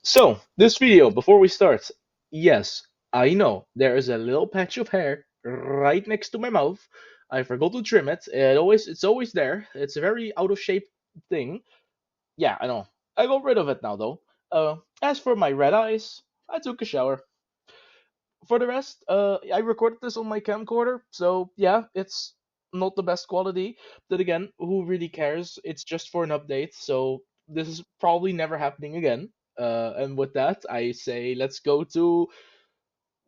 So, this video, before we start, yes, I know there is a little patch of hair right next to my mouth. I forgot to trim it. It's always there. It's a very out of shape thing. Yeah, I know. I got rid of it now though. As for my red eyes, I took a shower. For the rest, I recorded this on my camcorder, so yeah, it's not the best quality. But again, who really cares? It's just for an update, so this is probably never happening again. And with that, I say let's go to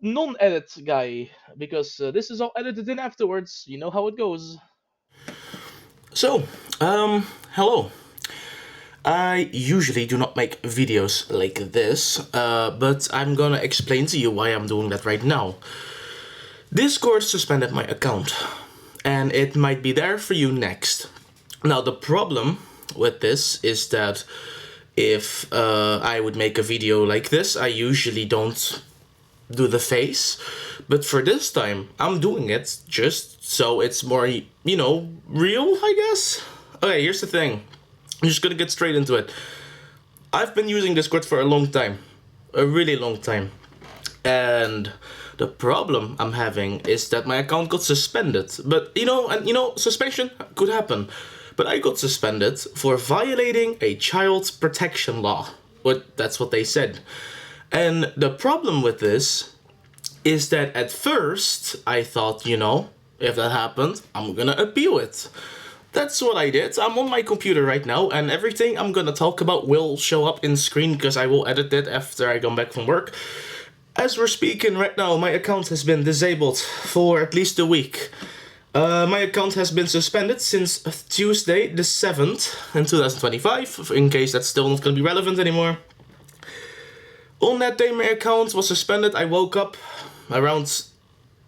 non-edit guy because this is all edited in afterwards. You know how it goes. So, hello. I usually do not make videos like this, but I'm gonna explain to you why I'm doing that right now. Discord suspended my account, and it might be there for you next. Now, the problem with this is that if I would make a video like this, I usually don't do the face, but for this time, I'm doing it just so it's more, real, I guess? Okay, here's the thing. I'm just gonna get straight into it. I've been using Discord for a long time, a really long time, and the problem I'm having is that my account got suspended. But suspension could happen. But I got suspended for violating a child protection law. But that's what they said. And the problem with this is that at first I thought, if that happened, I'm gonna appeal it. That's what I did. I'm on my computer right now, and everything I'm gonna talk about will show up in screen because I will edit it after I come back from work. As we're speaking right now, my account has been disabled for at least a week. My account has been suspended since Tuesday the 7th in 2025, in case that's still not gonna be relevant anymore. On that day, my account was suspended. I woke up around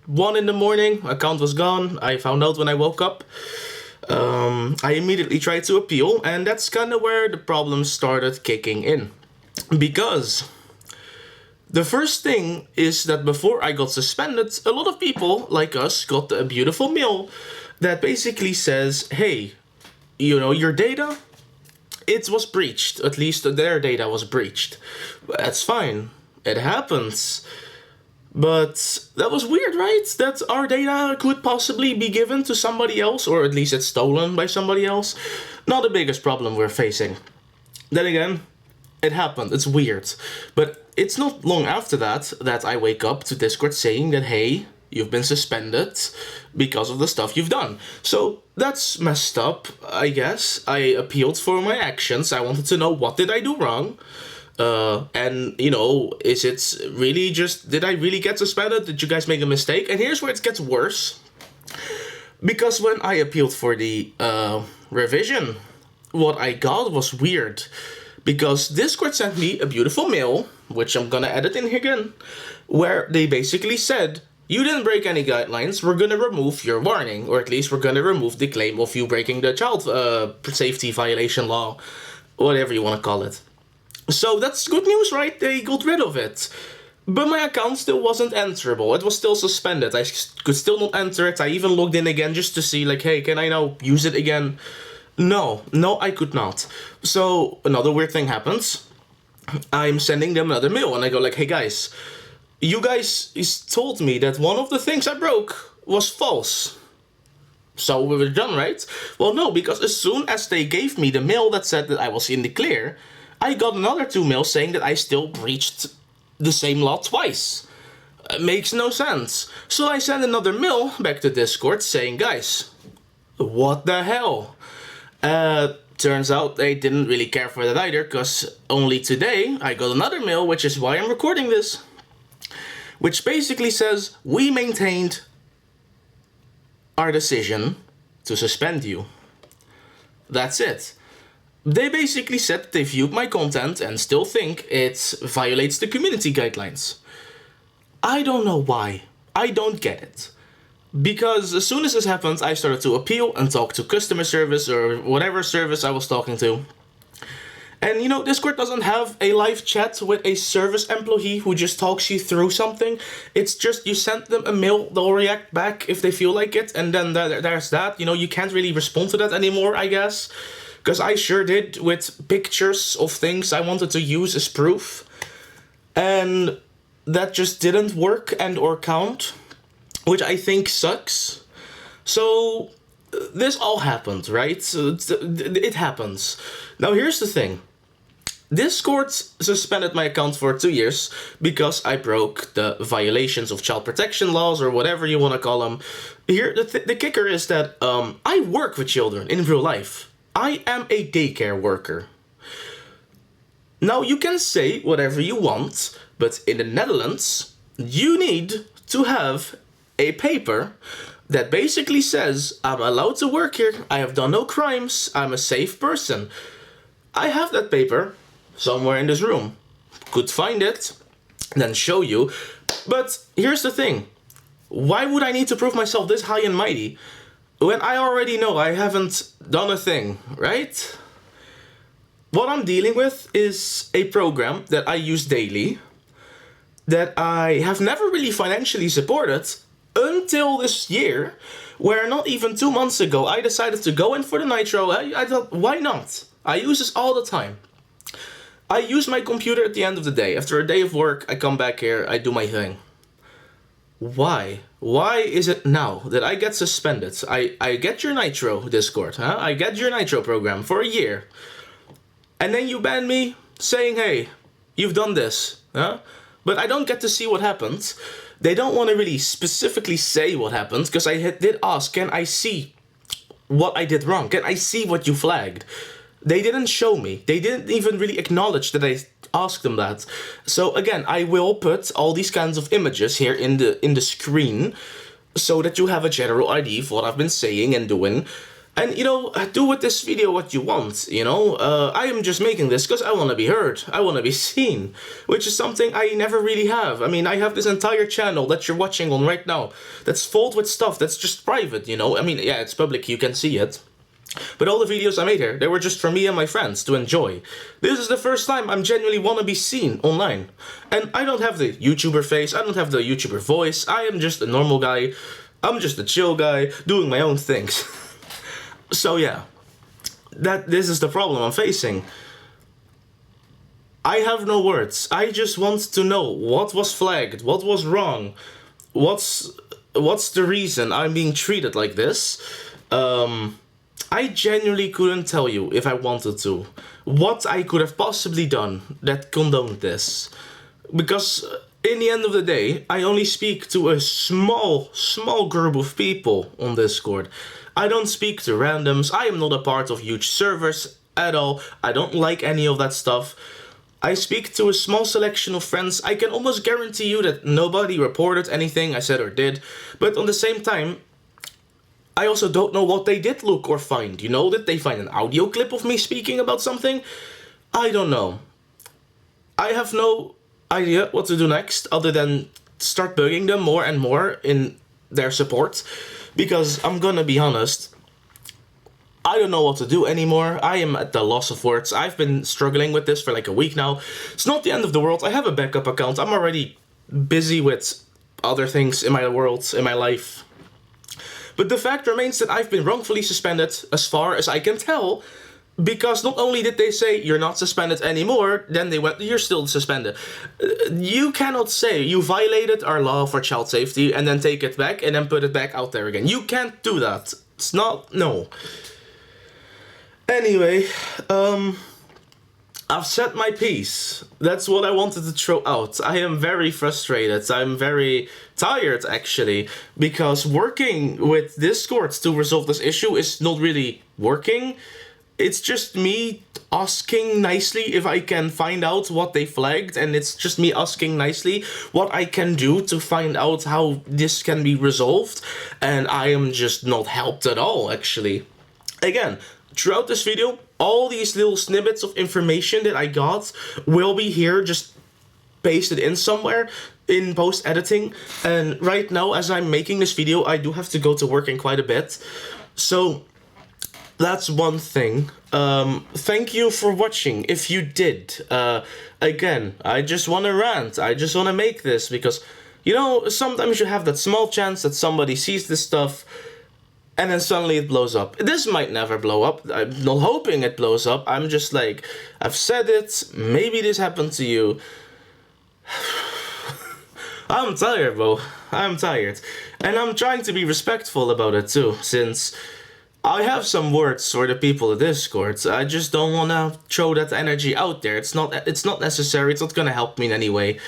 1 in the morning. My account was gone. I found out when I woke up. I immediately tried to appeal, and that's kind of where the problems started kicking in. Because the first thing is that before I got suspended, a lot of people like us got a beautiful mail that basically says, hey, your data, it was breached. At least their data was breached. That's fine. It happens. But that was weird, right? That our data could possibly be given to somebody else, or at least it's stolen by somebody else. Not the biggest problem we're facing. Then again, it happened. It's weird. But it's not long after that I wake up to Discord saying that, hey, you've been suspended because of the stuff you've done. So that's messed up, I guess. I appealed for my actions. I wanted to know, what did I do wrong? Is it really just, did I really get suspended? Did you guys make a mistake? And here's where it gets worse. Because when I appealed for the revision, what I got was weird. Because Discord sent me a beautiful mail, which I'm gonna edit in here again, where they basically said, you didn't break any guidelines, we're gonna remove your warning, or at least we're gonna remove the claim of you breaking the child safety violation law, whatever you wanna call it. So that's good news, right? They got rid of it. But my account still wasn't enterable. It was still suspended. I could still not enter it. I even logged in again just to see, like, hey, can I now use it again? No, I could not. So another weird thing happens. I'm sending them another mail, and I go like, hey guys, you guys told me that one of the things I broke was false. So we were done, right? Well, no, because as soon as they gave me the mail that said that I was in the clear, I got another two mails saying that I still breached the same law twice. It makes no sense. So I sent another mail back to Discord saying, guys, what the hell? Turns out they didn't really care for that either, because only today I got another mail, which is why I'm recording this, which basically says, we maintained our decision to suspend you. That's it. They basically said that they viewed my content and still think it violates the community guidelines. I don't know why. I don't get it. Because as soon as this happened, I started to appeal and talk to customer service or whatever service I was talking to. And Discord doesn't have a live chat with a service employee who just talks you through something. It's just you send them a mail, they'll react back if they feel like it, and then there's that. You can't really respond to that anymore, I guess. Because I sure did with pictures of things I wanted to use as proof. And that just didn't work and or count, which I think sucks. So this all happened, right? So it happens. Now here's the thing. Discord suspended my account for 2 years because I broke the violations of child protection laws or whatever you want to call them. Here, the kicker is that I work with children in real life. I am a daycare worker. Now, you can say whatever you want, but in the Netherlands, you need to have a paper that basically says, I'm allowed to work here, I have done no crimes, I'm a safe person. I have that paper somewhere in this room. Could find it, then show you. But here's the thing. Why would I need to prove myself this high and mighty when I already know I haven't done a thing, right? What I'm dealing with is a program that I use daily that I have never really financially supported until this year, where not even 2 months ago I decided to go in for the nitro. I thought, why not? I use this all the time. I use my computer at the end of the day. After a day of work, I come back here, I do my thing. Why? Why is it now that I get suspended? I get your Nitro Discord, huh? I get your Nitro program for a year. And then you ban me saying, hey, you've done this, huh? But I don't get to see what happened. They don't want to really specifically say what happened, because I did ask, can I see what I did wrong? Can I see what you flagged? They didn't show me. They didn't even really acknowledge that I asked them that. So again, I will put all these kinds of images here in the screen so that you have a general idea of what I've been saying and doing. And, you know, do with this video what you want, you know? I am just making this because I want to be heard. I want to be seen, which is something I never really have. I mean, I have this entire channel that you're watching on right now that's filled with stuff that's just private, you know? I mean, yeah, it's public, you can see it. But all the videos I made here, they were just for me and my friends to enjoy. This is the first time I'm genuinely want to be seen online. And I don't have the YouTuber face, I don't have the YouTuber voice, I am just a normal guy. I'm just a chill guy, doing my own things. So yeah, this is the problem I'm facing. I have no words. I just want to know what was flagged, what was wrong, what's the reason I'm being treated like this. I genuinely couldn't tell you, if I wanted to, what I could have possibly done that condoned this. Because in the end of the day, I only speak to a small group of people on Discord. I don't speak to randoms, I am not a part of huge servers at all, I don't like any of that stuff. I speak to a small selection of friends. I can almost guarantee you that nobody reported anything I said or did, but on the same time, I also don't know what they did look or find. You know, did they find an audio clip of me speaking about something? I don't know. I have no idea what to do next other than start bugging them more and more in their support. Because I'm gonna be honest, I don't know what to do anymore. I am at the loss of words. I've been struggling with this for like a week now. It's not the end of the world. I have a backup account. I'm already busy with other things in my world, in my life. But the fact remains that I've been wrongfully suspended, as far as I can tell, because not only did they say you're not suspended anymore, then they went, you're still suspended. You cannot say you violated our law for child safety and then take it back and then put it back out there again. You can't do that. It's not, no. Anyway, I've said my piece. That's what I wanted to throw out. I am very frustrated. I'm very tired, actually, because working with Discord to resolve this issue is not really working. It's just me asking nicely if I can find out what they flagged, and it's just me asking nicely what I can do to find out how this can be resolved, and I am just not helped at all, actually. Again, throughout this video, all these little snippets of information that I got will be here, just pasted in somewhere in post-editing. And right now, as I'm making this video, I do have to go to work in quite a bit. So that's one thing. Thank you for watching, if you did. Again, I just want to rant. I just want to make this because, you know, sometimes you have that small chance that somebody sees this stuff and then suddenly it blows up. This might never blow up. I'm not hoping it blows up. I'm just like, I've said it. Maybe this happened to you. I'm tired, bro. I'm tired. And I'm trying to be respectful about it too, since I have some words for the people of Discord. I just don't want to throw that energy out there. It's not necessary. It's not going to help me in any way.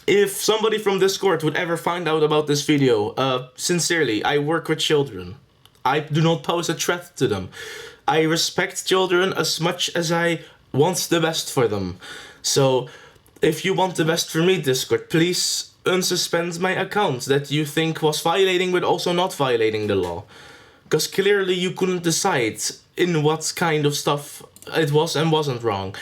If somebody from Discord would ever find out about this video, sincerely, I work with children. I do not pose a threat to them. I respect children as much as I want the best for them. So, if you want the best for me, Discord, please unsuspend my account that you think was violating but also not violating the law. Because clearly you couldn't decide in what kind of stuff it was and wasn't wrong.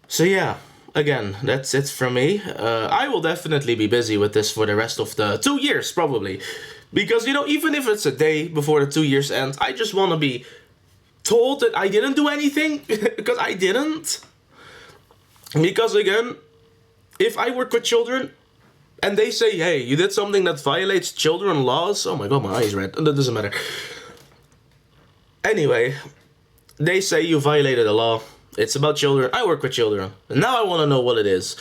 So yeah, again, that's it from me. I will definitely be busy with this for the rest of the 2 years, probably. Because, even if it's a day before the 2 years end, I just want to be told that I didn't do anything, because I didn't. Because, again, if I work with children, and they say, hey, you did something that violates children laws, oh my god, my eyes red, that doesn't matter. Anyway, they say you violated a law. It's about children. I work with children. And now I want to know what it is.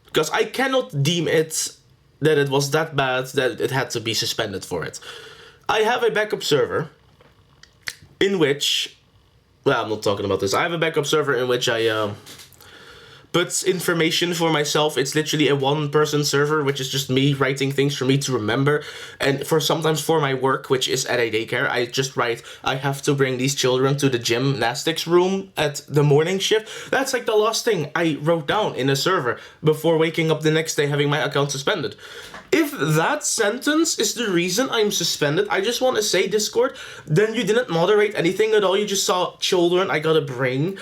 Because I cannot deem it that it was that bad that it had to be suspended for it. I have a backup server in which... Well, I'm not talking about this. I have a backup server in which I put information for myself. It's literally a one-person server, which is just me writing things for me to remember. And sometimes for my work, which is at a daycare, I just write, I have to bring these children to the gymnastics room at the morning shift. That's like the last thing I wrote down in a server before waking up the next day having my account suspended. If that sentence is the reason I'm suspended, I just want to say, Discord, then you didn't moderate anything at all. You just saw children I gotta bring.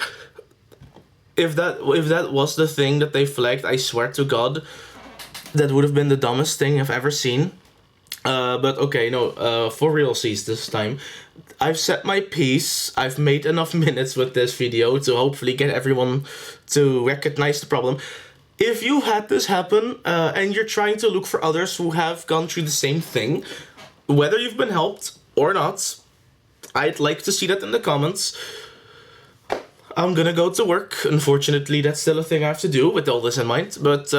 If that was the thing that they flagged, I swear to God, that would have been the dumbest thing I've ever seen. But okay, no, for realsies this time. I've set my piece. I've made enough minutes with this video to hopefully get everyone to recognize the problem. If you had this happen, and you're trying to look for others who have gone through the same thing, whether you've been helped or not, I'd like to see that in the comments. I'm gonna go to work. Unfortunately, that's still a thing I have to do with all this in mind. But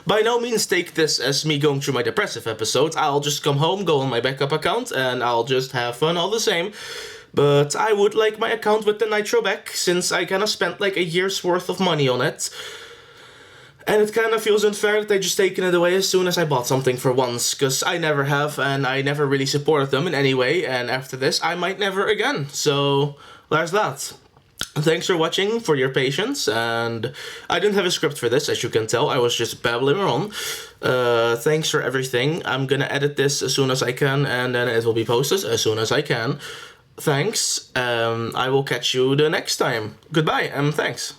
by no means take this as me going through my depressive episodes. I'll just come home, go on my backup account, and I'll just have fun all the same. But I would like my account with the Nitro back, since I kind of spent like a year's worth of money on it. And it kind of feels unfair that they just taken it away as soon as I bought something for once, because I never have, and I never really supported them in any way, and after this, I might never again. So, there's that. Thanks for watching, for your patience, and I didn't have a script for this, as you can tell. I was just babbling on. Thanks for everything. I'm gonna edit this as soon as I can, and then it will be posted as soon as I can. Thanks. I will catch you the next time. Goodbye, and thanks.